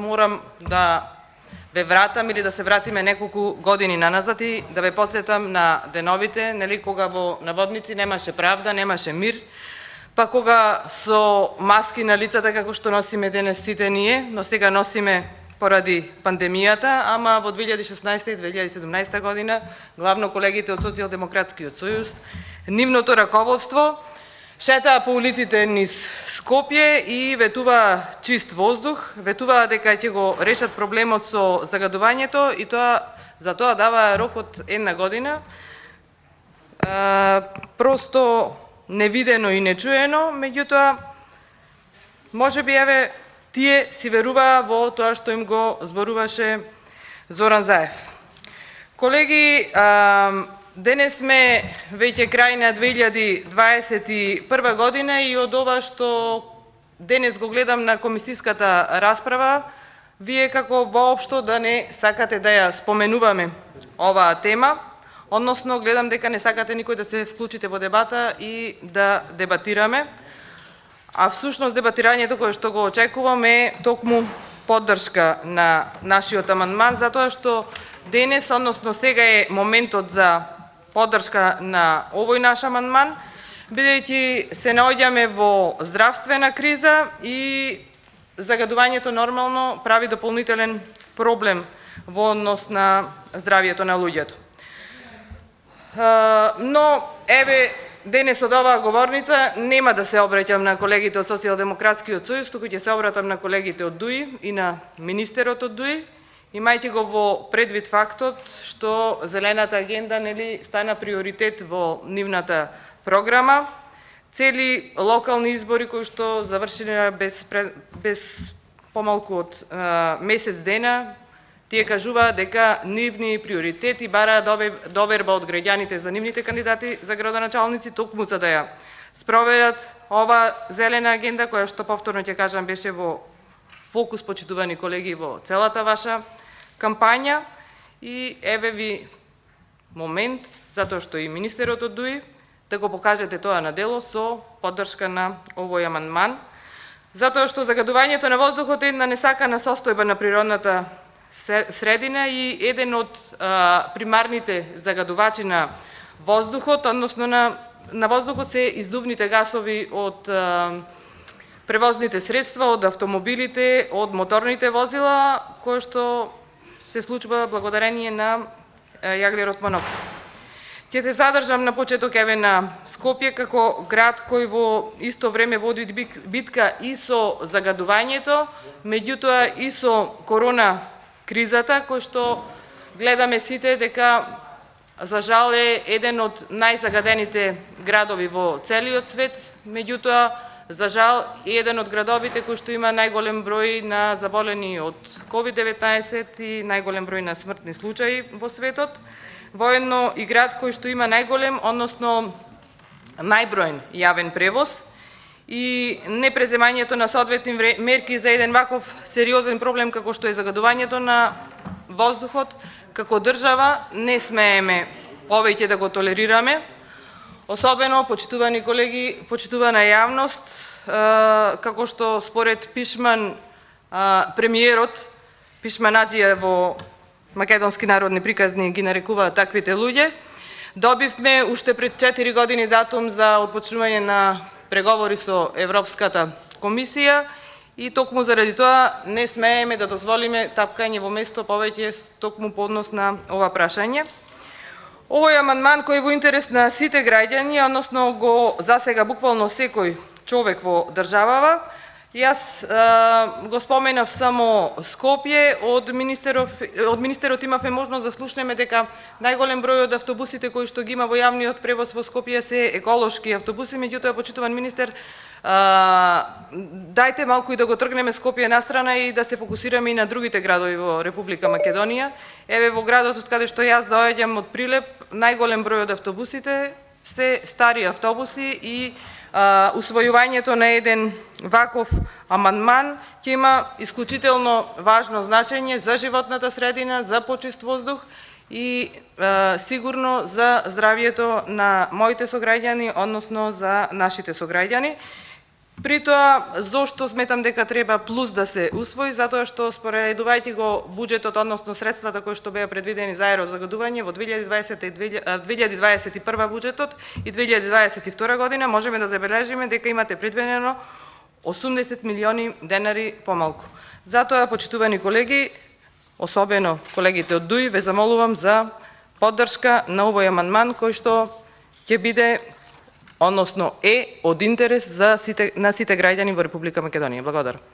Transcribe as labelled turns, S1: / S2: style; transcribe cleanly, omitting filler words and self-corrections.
S1: морам да ве вратам или да се вратиме неколку години наназад и да ве подсетам на деновите, нели, кога во наводници немаше правда, немаше мир, па кога со маски на лицата како што носиме денес сите ние, но сега носиме поради пандемијата, ама во 2016 и 2017 година, главно колегите од Социјалдемократскиот сојуз, нивното раководство шетаа по улиците низ Скопје и ветуваа чист воздух, ветуваа дека ќе го решат проблемот со загадувањето и за тоа даваа рок од 1 година. Просто невидено и нечуено, меѓутоа можеби еве тие си веруваа во тоа што им го зборуваше Зоран Заев. Колеги, денес сме веќе крај на 2021 година и од ова што денес го гледам на комисиската расправа, вие како воопшто да не сакате да ја споменуваме оваа тема, односно гледам дека не сакате никој да се вклучите во дебата и да дебатираме, а всушност дебатирањето кое што го очекувам е токму поддршка на нашиот амандман, затоа што денес, односно сега е моментот за поддршка на овој наш амандман, бидејќи се наоѓаме во здравствена криза и загадувањето нормално прави дополнителен проблем во однос на здравието на луѓето. Но еве денес од оваа говорница нема да се обраќам на колегите од Социјалдемократскиот сојуз, туку ќе се обратам на колегите од ДУИ и на министерот од ДУИ, имајќи го во предвид фактот што зелената агенда нели стана приоритет во нивната програма, цели локални избори кои што завршиле без помалку од месец дена, тие кажуваат дека нивни приоритети бараат доверба од граѓаните за нивните кандидати за градоначалници, токму за да ја спроведат ова зелена агенда, која што повторно ќе кажам беше во фокус, почитувани колеги, во целата ваша кампања. И еве ви момент, затоа што и министерот од ДУИ, да го покажете тоа на дело со поддршка на овој амандман, затоа што загадувањето на воздухот е една несакана состојба на природната средина и еден од примарните загадувачи на воздухот, односно на воздухот се издувните гасови од превозните средства, од автомобилите, од моторните возила, кои што се случува благодарение на јаглеров моноксид. Ќе се задржам на почеток еве на Скопје како град кој во исто време води битка и со загадувањето, меѓутоа и со корона кризата, кој што гледаме сите дека за жал е еден од најзагадените градови во целиот свет, меѓутоа за жал е еден од градовите кој што има најголем број на заболени од COVID-19 и најголем број на смртни случаи во светот, воедно и град кој што има најголем, односно најбројен јавен превоз и непреземањето на соодветни мерки за еден ваков сериозен проблем како што е загадувањето на воздухот, како држава не смееме повеќе да го толерираме. Особено, почитувани колеги, почитувана јавност, како што според Пишман, премиерот Пишманаџија во Македонски народни приказни ги нарекуваат таквите луѓе, добивме уште пред 4 години датум за отпочнување на преговори со Европската комисија и токму заради тоа не смееме да дозволиме тапкање во место повеќе токму по однос на ова прашање. Овој амандман кој е во интерес на сите граѓани, односно го засега буквално секој човек во државава. Јас го споменав само Скопје, од министерот имавме можност да слушнеме дека најголем број од автобусите кои што ги има во јавниот превоз во Скопје се еколошки автобуси, меѓутоа, почитуван министер, дајте малку и да го тргнеме Скопје настрана и да се фокусираме и на другите градови во Република Македонија. Еве во градот од каде што јас доаѓам од Прилеп, најголем број од автобусите се стари автобуси и усвојувањето на еден ваков амандман ќе има исклучително важно значење за животната средина, за почист воздух и сигурно за здравието на моите сограѓани, односно за нашите сограѓани. При тоа, зошто сметам дека треба плюс да се усвои, затоа што споредувајќи го буџетот, односно средствата кои што беа предвидени за аерозагадување во 2021 буџетот и 2022 година, можеме да забележиме дека имате предвидено 80 милиони денари помалку. Затоа, почитувани колеги, особено колегите од ДУИ, ве замолувам за поддршка на овој амандман кој што ќе биде, односно од интерес на сите граѓани во Република Македонија. Благодарам.